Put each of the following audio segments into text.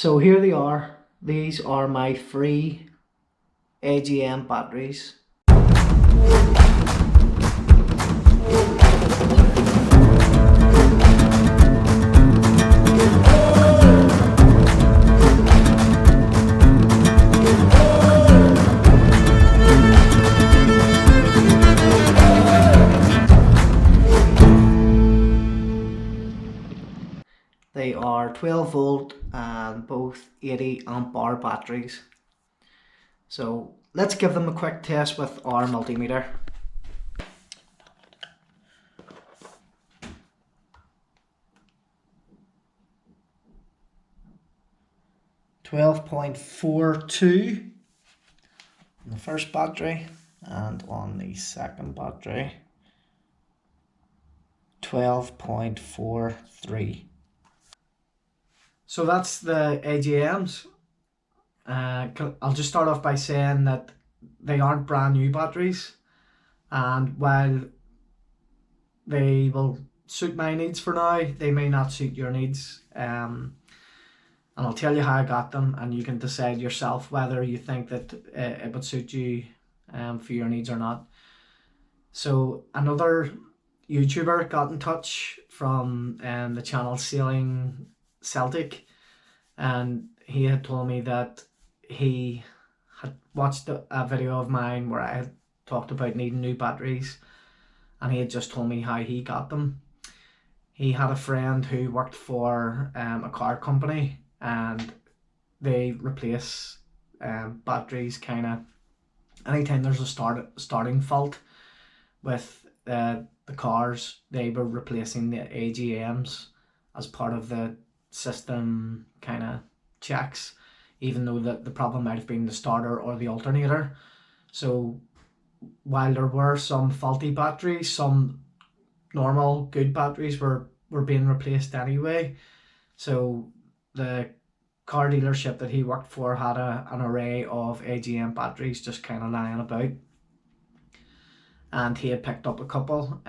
So here they are. These are my free AGM batteries. They are 12 volt and both 80 amp hour batteries. So let's give them a quick test with our multimeter. .42 on the first battery, and on the second battery 12.43. So that's the AGMs. I'll just start off by saying that they aren't brand new batteries, and while they will suit my needs for now, they may not suit your needs. And I'll tell you how I got them, and you can decide yourself whether you think that it would suit you for your needs or not. So another YouTuber got in touch from the channel Sailing Celtic, and he had told me that he had watched a video of mine where I had talked about needing new batteries, and he had just told me how he got them. He had a friend who worked for a car company, and they replace batteries kind of anytime there's a starting fault with the cars. They were replacing the AGMs as part of the system kind of checks, even though the problem might have been the starter or the alternator. So while there were some faulty batteries, some normal good batteries were being replaced anyway. So the car dealership that he worked for had an array of AGM batteries just kind of lying about, and he had picked up a couple.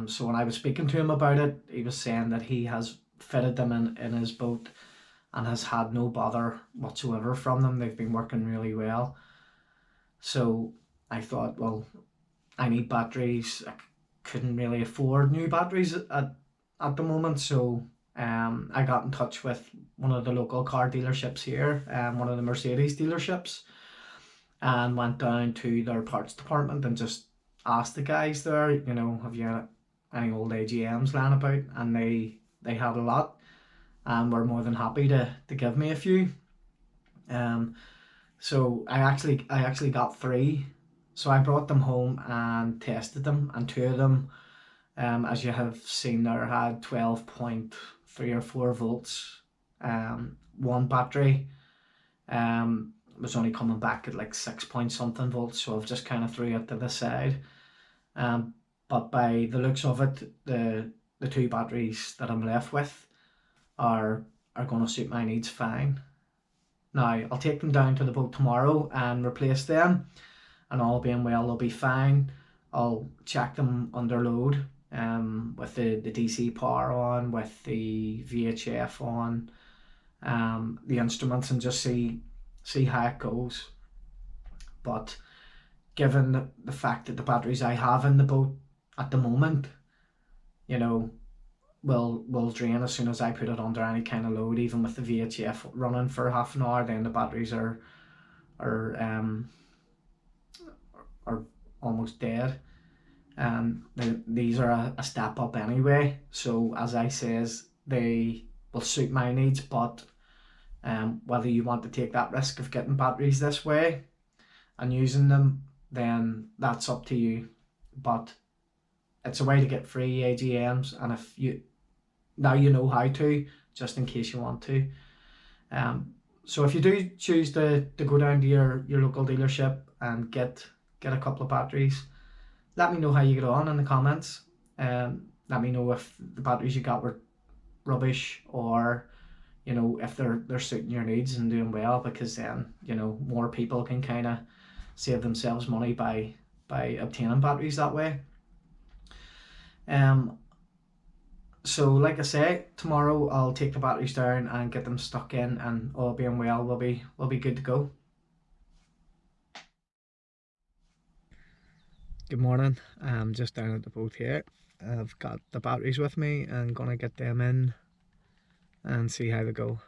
So when I was speaking to him about it, he was saying that he has fitted them in his boat and has had no bother whatsoever from them. They've been working really well. So I thought, well, I need batteries. I couldn't really afford new batteries at the moment, so I got in touch with one of the local car dealerships here, one of the Mercedes dealerships, and went down to their parts department and just asked the guys there, you know, have you any old AGMs lying about? And they had a lot, and were more than happy to give me a few. So I actually got 3. So I brought them home and tested them, and 2 of them, as you have seen there, had 12.3 or 4 volts. One battery was only coming back at like 6 point something volts, so I've just kind of threw it to the side. But by the looks of it, the 2 batteries that I'm left with are going to suit my needs fine. Now I'll take them down to the boat tomorrow and replace them, and all being well, they'll be fine. I'll check them under load with the DC power on, with the VHF on, the instruments, and just see how it goes. But given the fact that the batteries I have in the boat at the moment, you know, will drain as soon as I put it under any kind of load. Even with the VHF running for half an hour, then the batteries are almost dead. These are a step up anyway, so as I says, they will suit my needs. But whether you want to take that risk of getting batteries this way and using them, then that's up to you. But it's a way to get free AGMs, and if you now you know how to, just in case you want to. So if you do choose to go down to your local dealership and get a couple of batteries, let me know how you get on in the comments. Let me know if the batteries you got were rubbish, or you know, if they're suiting your needs and doing well, because then, you know, more people can kind of save themselves money by obtaining batteries that way. So like I say, tomorrow I'll take the batteries down and get them stuck in, and all being well, we'll be good to go. Good morning. I'm just down at the boat here. I've got the batteries with me and gonna get them in and see how they go.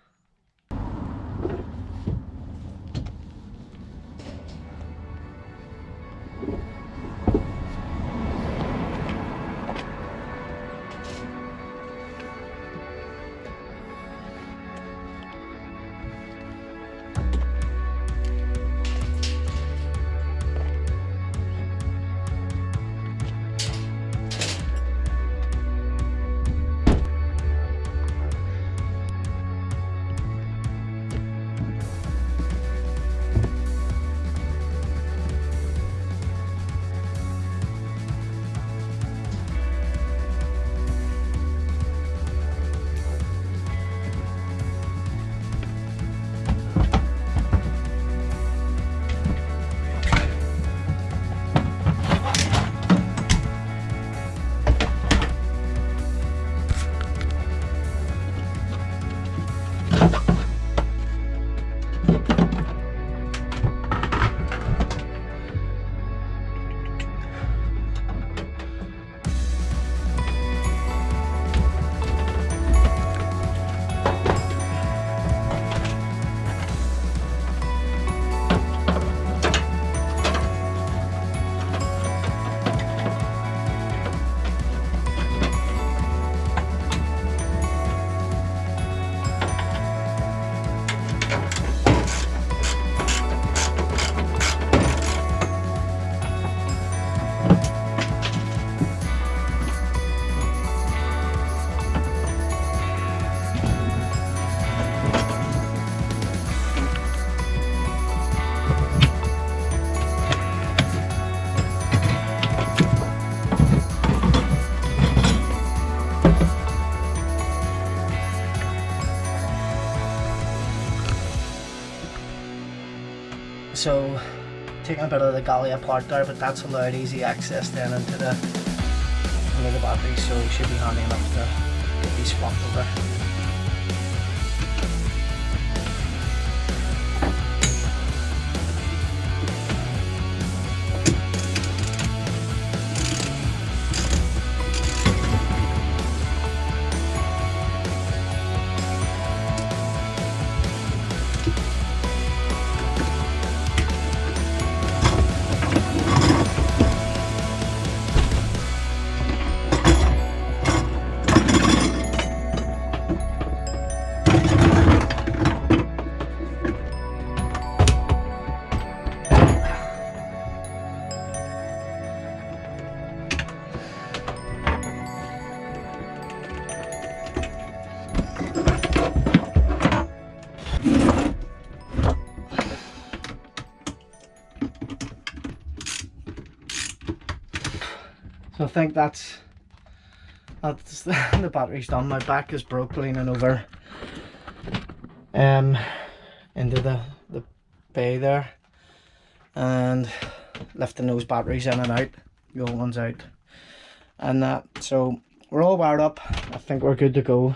So, taking a bit of the galley apart there, but that's allowed easy access then into the batteries, so it should be handy enough to get these swapped over. So I think that's the battery's done. My back is broke leaning over into the bay there and lifting those batteries in and out, the old ones out, and that. So we're all wired up. I think we're good to go.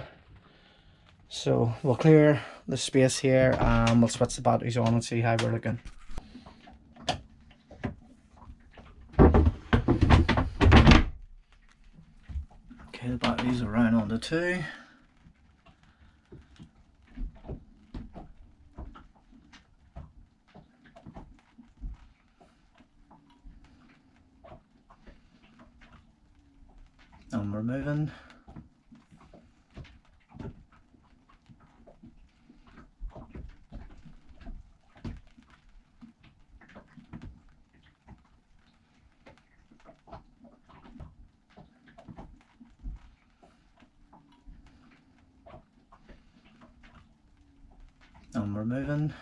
So we'll clear the space here and we'll switch the batteries on and see how we're looking. Okay, the batteries are round onto 2. And we're moving. And we're moving.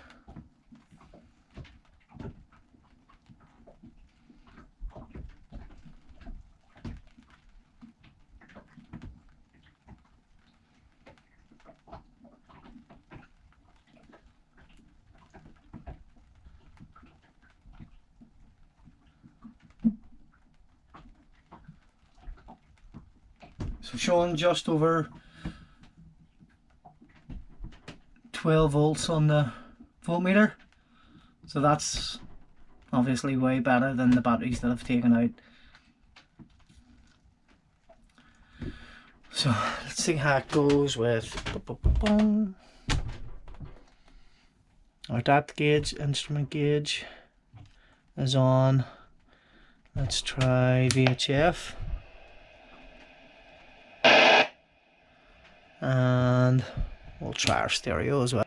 So showing just over 12 volts on the voltmeter. So that's obviously way better than the batteries that I've taken out. So let's see how it goes with our depth gauge, instrument gauge is on. Let's try VHF. And we'll try our stereo as well.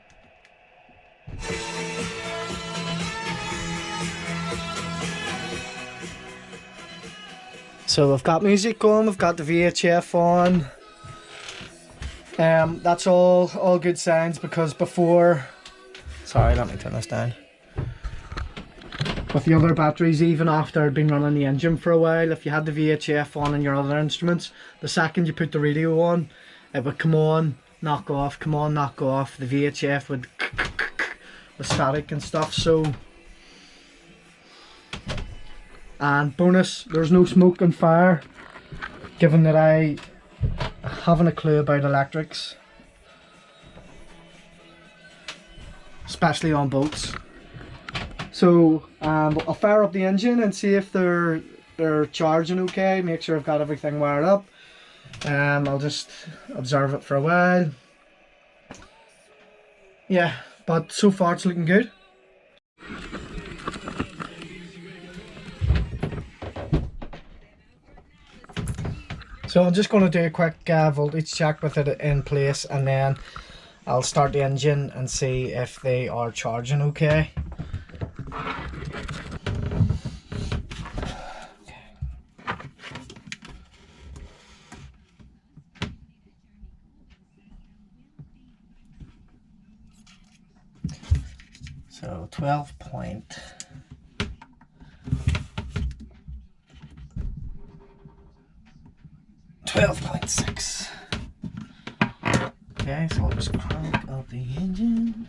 So we've got music going, we've got the VHF on. That's all good signs, because before, sorry, let me turn this down. With the other batteries, even after I'd been running the engine for a while, if you had the VHF on in your other instruments, the second you put the radio on, it would come on, knock off, come on, knock off. The VHF would with static and stuff. So, and bonus, there's no smoke and fire, given that I haven't a clue about electrics, especially on boats. So I'll fire up the engine and see if they're charging okay, make sure I've got everything wired up. I'll just observe it for a while. Yeah, but so far it's looking good. So I'm just going to do a quick voltage check with it in place, and then I'll start the engine and see if they are charging okay. So 12.6. Okay, so I'll just crank up the engine.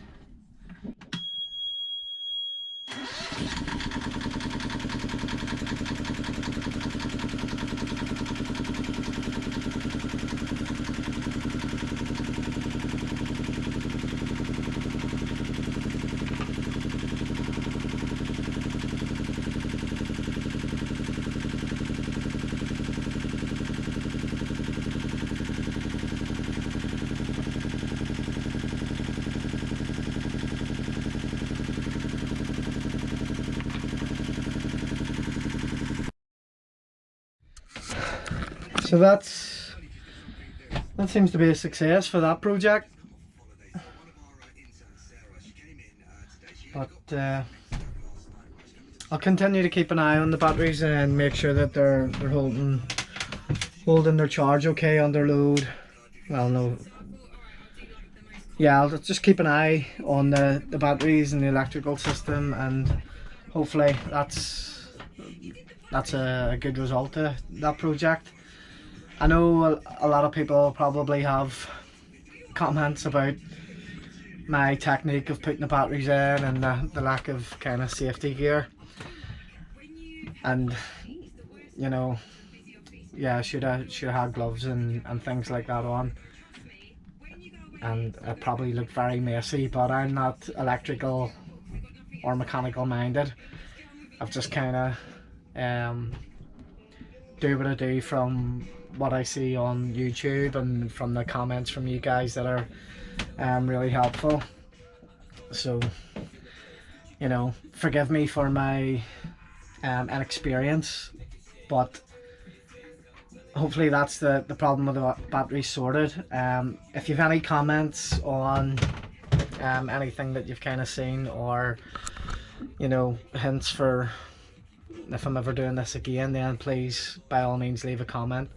So that seems to be a success for that project. But I'll continue to keep an eye on the batteries and make sure that they're holding their charge okay under load. Well, no. Yeah, I'll just keep an eye on the batteries and the electrical system, and hopefully that's a good result to that project. I know a lot of people probably have comments about my technique of putting the batteries in and the lack of kind of safety gear, and you know, yeah, I should have had gloves and things like that on, and it probably looked very messy, but I'm not electrical or mechanical minded. I've just kind of do what I do from what I see on YouTube and from the comments from you guys that are really helpful. So, you know, forgive me for my inexperience, but hopefully that's the problem with the battery sorted. If you've any comments on anything that you've kind of seen, or you know, hints for if I'm ever doing this again, then please by all means leave a comment.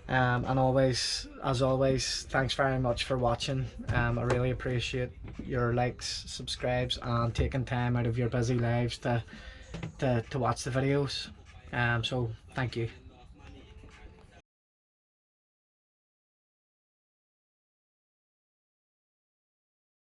And always, as always, thanks very much for watching. I really appreciate your likes, subscribes, and taking time out of your busy lives to watch the videos. So thank you.